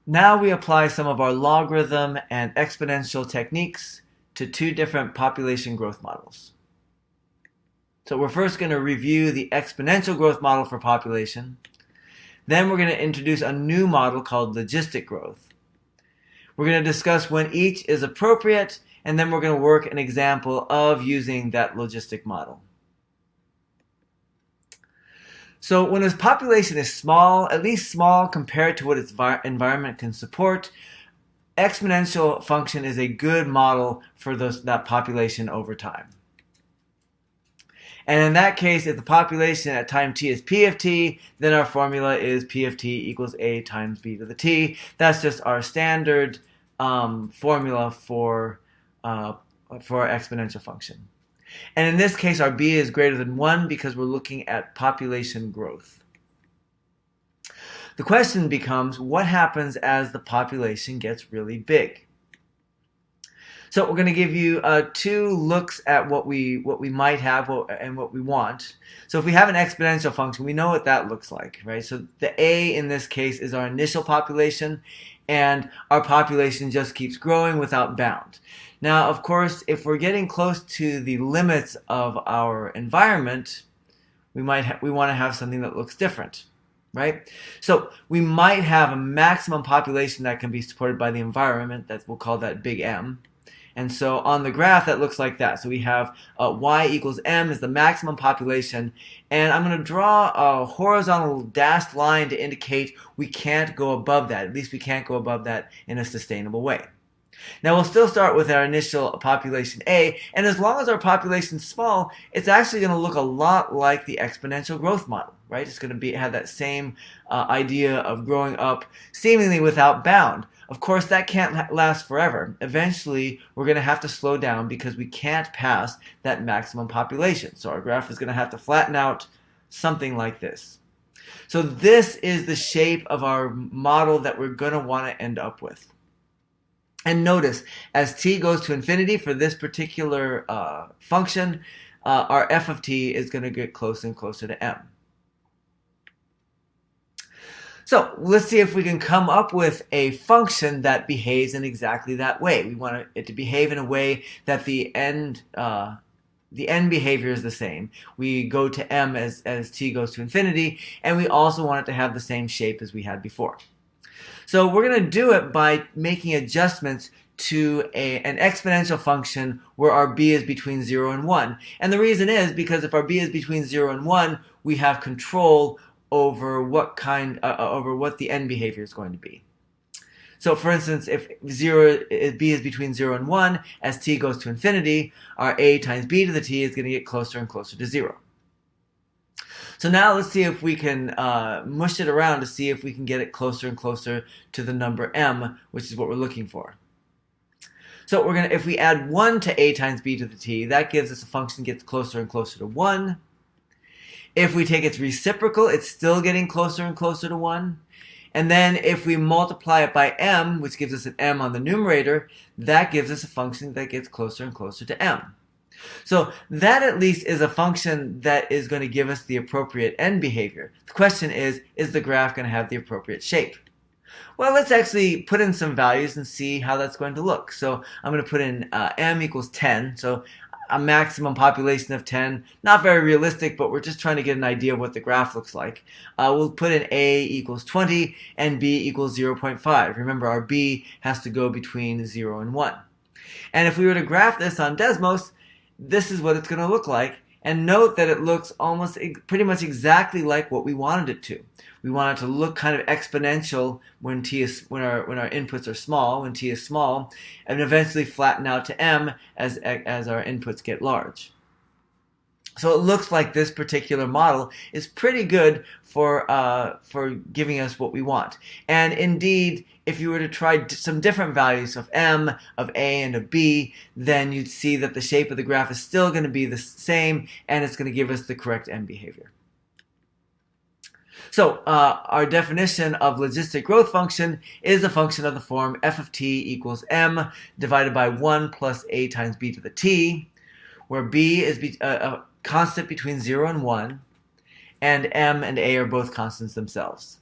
Now we apply some of our logarithm and exponential techniques to two different population growth models. So we're first going to review the exponential growth model for population. Then we're going to introduce a new model called logistic growth. We're going to discuss when each is appropriate, and then we're going to work an example of using that logistic model. So when a population is small, at least small compared to what its environment can support, exponential function is a good model for that population over time. And in that case, if the population at time t is p of t, then our formula is p of t equals a times b to the t. That's just our standard formula for our exponential function. And in this case, our b is greater than 1 because we're looking at population growth. The question becomes, what happens as the population gets really big? So we're going to give you two looks at what we might have and what we want. So if we have an exponential function, we know what that looks like, right? So the a in this case is our initial population, and our population just keeps growing without bound. Now, of course, if we're getting close to the limits of our environment, we want to have something that looks different, right? So we might have a maximum population that can be supported by the environment. We'll call that big M. And so on the graph, that looks like that. So we have y equals m is the maximum population. And I'm going to draw a horizontal dashed line to indicate we can't go above that. At least we can't go above that in a sustainable way. Now we'll still start with our initial population A, and as long as our population is small, it's actually going to look a lot like the exponential growth model, right? It's going to have that same idea of growing up seemingly without bound. Of course, that can't last forever. Eventually, we're going to have to slow down because we can't pass that maximum population. So our graph is going to have to flatten out something like this. So this is the shape of our model that we're going to want to end up with. And notice, as t goes to infinity for this particular function, our f of t is going to get closer and closer to m. So let's see if we can come up with a function that behaves in exactly that way. We want it to behave in a way that the end behavior is the same. We go to m as t goes to infinity, and we also want it to have the same shape as we had before. So we're going to do it by making adjustments to an exponential function where our b is between 0 and 1. And the reason is because if our b is between 0 and 1, we have control over what the end behavior is going to be. So for instance, if b is between 0 and 1, as t goes to infinity, our a times b to the t is going to get closer and closer to 0. So now let's see if we can mush it around to see if we can get it closer and closer to the number m, which is what we're looking for. So if we add 1 to a times b to the t, that gives us a function that gets closer and closer to 1. If we take its reciprocal, it's still getting closer and closer to 1. And then if we multiply it by m, which gives us an m on the numerator, that gives us a function that gets closer and closer to m. So that at least is a function that is going to give us the appropriate end behavior. The question is the graph going to have the appropriate shape? Well, let's actually put in some values and see how that's going to look. So I'm going to put in m equals 10. So a maximum population of 10. Not very realistic, but we're just trying to get an idea of what the graph looks like. We'll put in a equals 20 and b equals 0.5. Remember, our b has to go between 0 and 1. And if we were to graph this on Desmos, this is what it's going to look like. And note that it looks pretty much exactly like what we wanted it to. We want it to look kind of exponential when our inputs are small, when t is small, and eventually flatten out to m as our inputs get large. So it looks like this particular model is pretty good for giving us what we want. And indeed, if you were to try some different values of m, of a, and of b, then you'd see that the shape of the graph is still going to be the same, and it's going to give us the correct m behavior. So our definition of logistic growth function is a function of the form f of t equals m divided by 1 plus a times b to the t, where b is a constant between 0 and 1, and m and a are both constants themselves.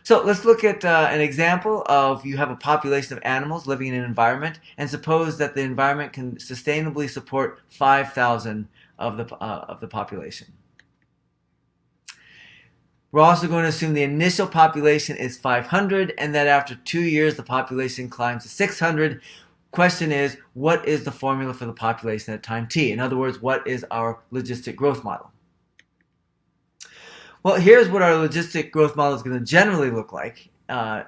So let's look at an example of you have a population of animals living in an environment, and suppose that the environment can sustainably support 5,000 of the population. We're also going to assume the initial population is 500 and that after 2 years the population climbs to 600. Question is, what is the formula for the population at time t? In other words, what is our logistic growth model? Well, here's what our logistic growth model is going to generally look like.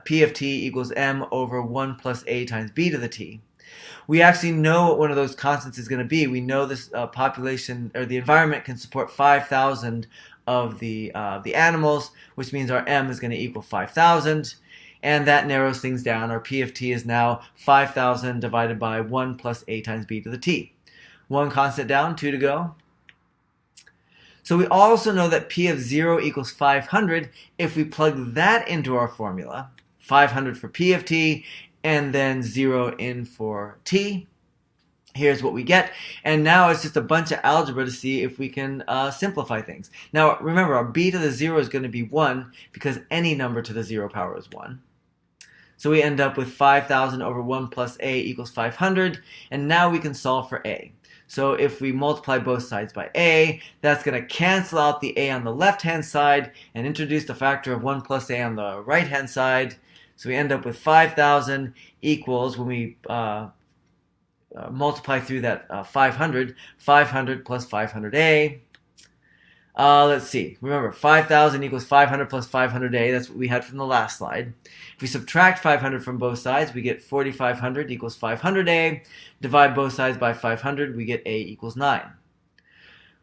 P of t equals m over 1 plus a times b to the t. We actually know what one of those constants is going to be. We know this population, or the environment, can support 5,000 of the animals, which means our m is going to equal 5,000. And that narrows things down. Our P of t is now 5,000 divided by 1 plus a times b to the t. One constant down, 2 to go. So we also know that P of 0 equals 500 if we plug that into our formula. 500 for P of t, and then 0 in for t. Here's what we get. And now it's just a bunch of algebra to see if we can simplify things. Now remember, our b to the 0 is going to be 1 because any number to the 0 power is 1. So we end up with 5,000 over 1 plus a equals 500. And now we can solve for a. So if we multiply both sides by a, that's going to cancel out the a on the left-hand side and introduce the factor of 1 plus a on the right-hand side. So we end up with 5,000 equals, when we multiply through that 500 plus 500a. Let's see. Remember, 5,000 equals 500 plus 500a. That's what we had from the last slide. If we subtract 500 from both sides, we get 4,500 equals 500a. Divide both sides by 500, we get a equals 9.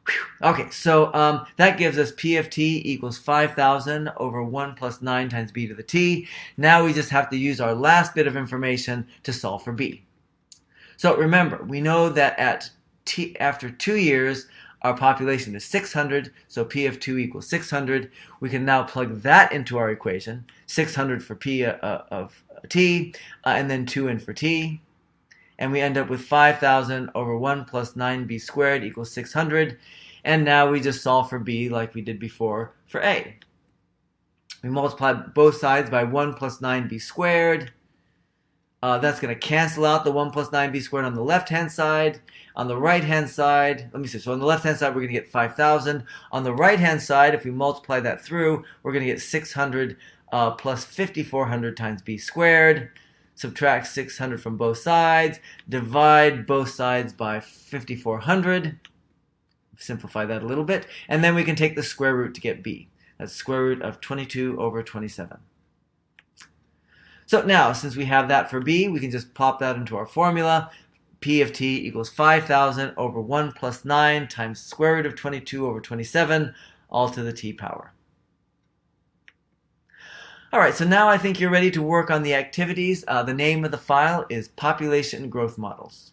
Whew. Okay, so that gives us P of t equals 5,000 over 1 plus 9 times b to the t. Now we just have to use our last bit of information to solve for b. So remember, we know that after 2 years, our population is 600, so P of 2 equals 600. We can now plug that into our equation, 600 for P of t, and then 2 in for t. And we end up with 5,000 over 1 plus 9b squared equals 600. And now we just solve for b like we did before for a. We multiply both sides by 1 plus 9b squared. That's going to cancel out the 1 plus 9b squared on the left-hand side. On the right-hand side, let me see. So on the left-hand side, we're going to get 5,000. On the right-hand side, if we multiply that through, we're going to get 600 plus 5,400 times b squared. Subtract 600 from both sides. Divide both sides by 5,400. Simplify that a little bit. And then we can take the square root to get b. That's square root of 22 over 27. So now, since we have that for b, we can just plop that into our formula. P of t equals 5,000 over 1 plus 9 times square root of 22 over 27, all to the t power. All right, so now I think you're ready to work on the activities. The name of the file is Population Growth Models.